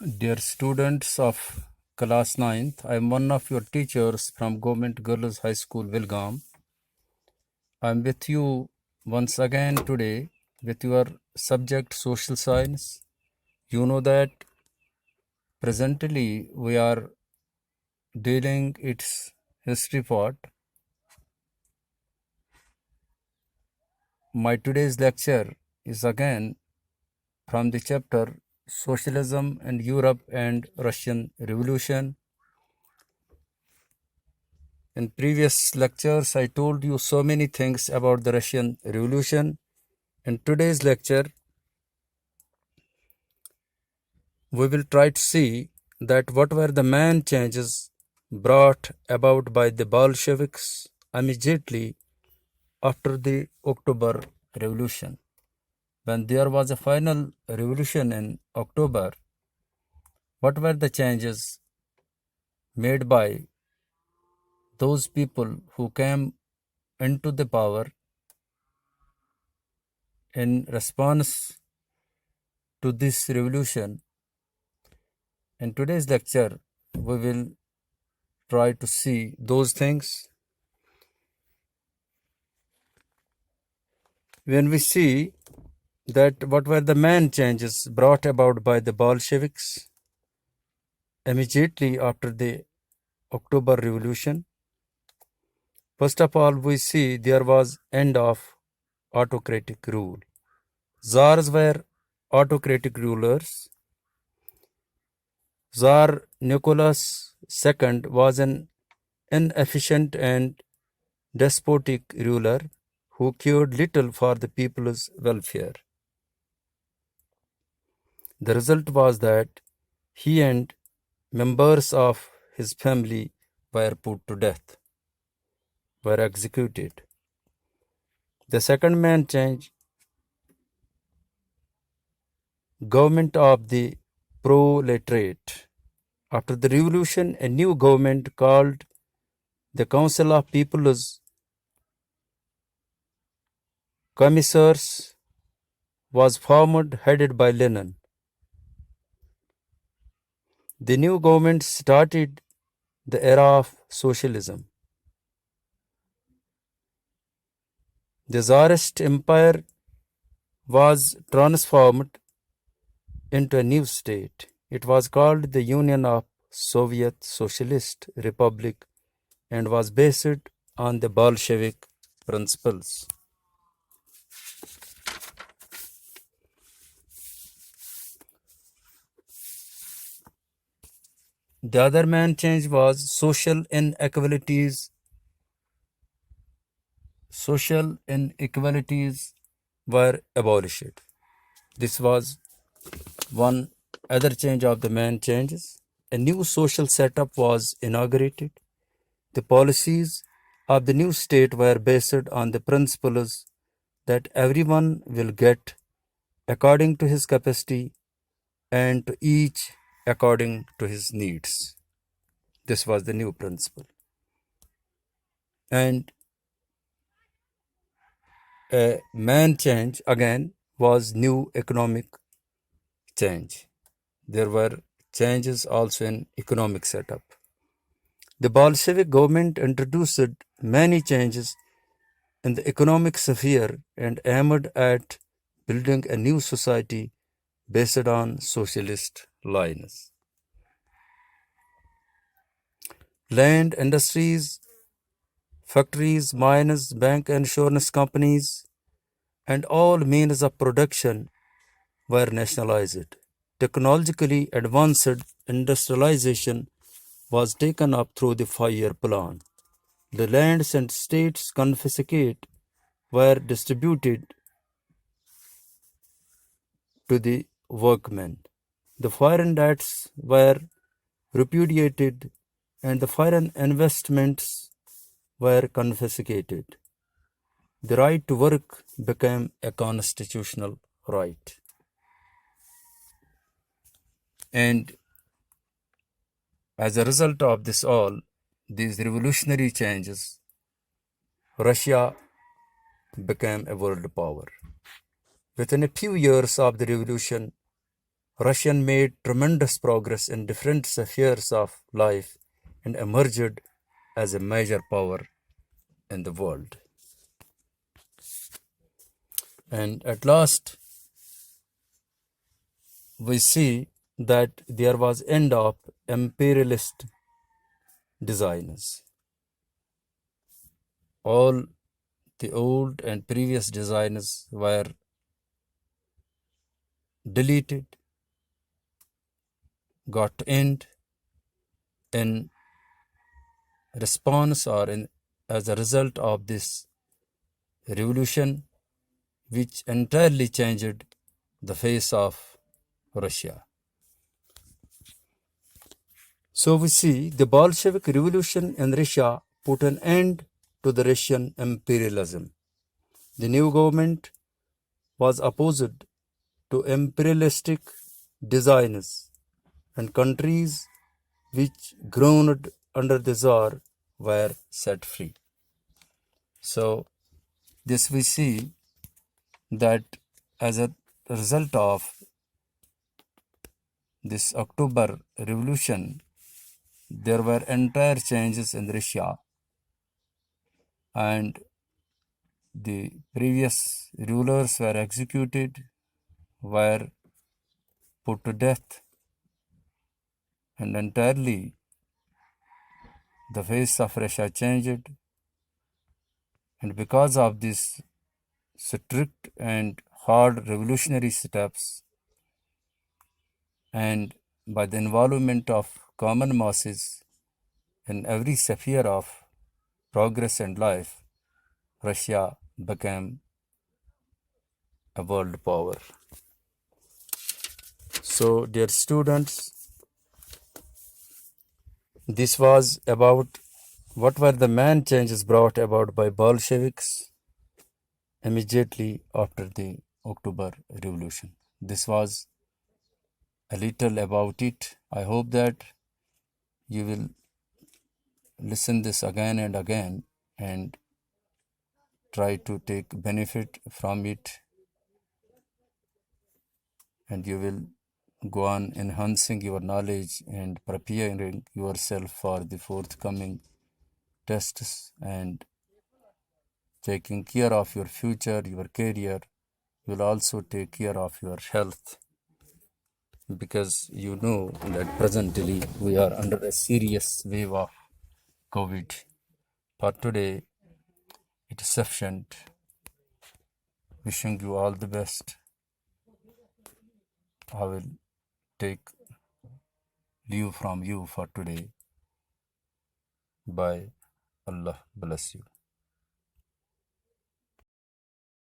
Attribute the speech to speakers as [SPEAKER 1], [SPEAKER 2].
[SPEAKER 1] Dear students of class ninth, I am one of your teachers from Government Girls High School, Vilgam. I am with you once again today with your subject social science. You know that presently we are dealing its history part. My today's lecture is again from the chapter Socialism in Europe and Russian Revolution. In previous lectures, I told you so many things about the Russian Revolution. In today's lecture, we will try to see that what were the main changes brought about by the Bolsheviks immediately after the October Revolution. When there was a final revolution in October, what were the changes made by those people who came into the power in response to this revolution? In today's lecture, we will try to see those things. When we see that what were the main changes brought about by the Bolsheviks immediately after the October Revolution, first of all, we see there was end of autocratic rule. Tsars were autocratic rulers. Tsar Nicholas II was an inefficient and despotic ruler who cared little for the people's welfare. The result was that he and members of his family were put to death, were executed. The second main change, government of the proletariat. After the revolution, a new government called the Council of People's Commissars was formed, headed by Lenin. The new government started the era of socialism. The Tsarist Empire was transformed into a new state. It was called the Union of Soviet Socialist Republic and was based on the Bolshevik principles. The other main change was social inequalities. Social inequalities were abolished. This was one other change of the main changes. A new social setup was inaugurated. The policies of the new state were based on the principles that everyone will get according to his capacity and to each according to his needs. This was the new principle. And a main change again was new economic change. There were changes also in economic setup. The Bolshevik government introduced many changes in the economic sphere and aimed at building a new society based on socialist lines. Land, industries, factories, mines, bank, insurance companies, and all means of production were nationalized. Technologically advanced industrialization was taken up through the 5-year plan. The lands and states confiscated were distributed to the workmen. The foreign debts were repudiated and the foreign investments were confiscated. The right to work became a constitutional right. And as a result of this all, these revolutionary changes, Russia became a world power. Within a few years of the revolution, Russia made tremendous progress in different spheres of life and emerged as a major power in the world. And at last, we see that there was end of imperialist designers. All the old and previous designers were deleted, got end in response or as a result of this revolution, which entirely changed the face of Russia. So we see the Bolshevik Revolution in Russia put an end to the Russian imperialism. The new government was opposed to imperialistic designs, and countries which groaned under the Tsar were set free. So this we see that as a result of this October Revolution, there were entire changes in Russia, and the previous rulers were executed, were put to death, and entirely the face of Russia changed. And because of these strict and hard revolutionary steps, and by the involvement of common masses in every sphere of progress and life, Russia became a world power. So, dear students, this was about what were the main changes brought about by Bolsheviks immediately after the October Revolution. This was a little about it. I hope that you will listen this again and again and try to take benefit from it, and you will go on enhancing your knowledge and preparing yourself for the forthcoming tests and taking care of your future, your career. You will also take care of your health, because you know that presently we are under a serious wave of COVID. For today, it is sufficient. Wishing you all the best. I will take leave from you for today. Bye. Allah bless you.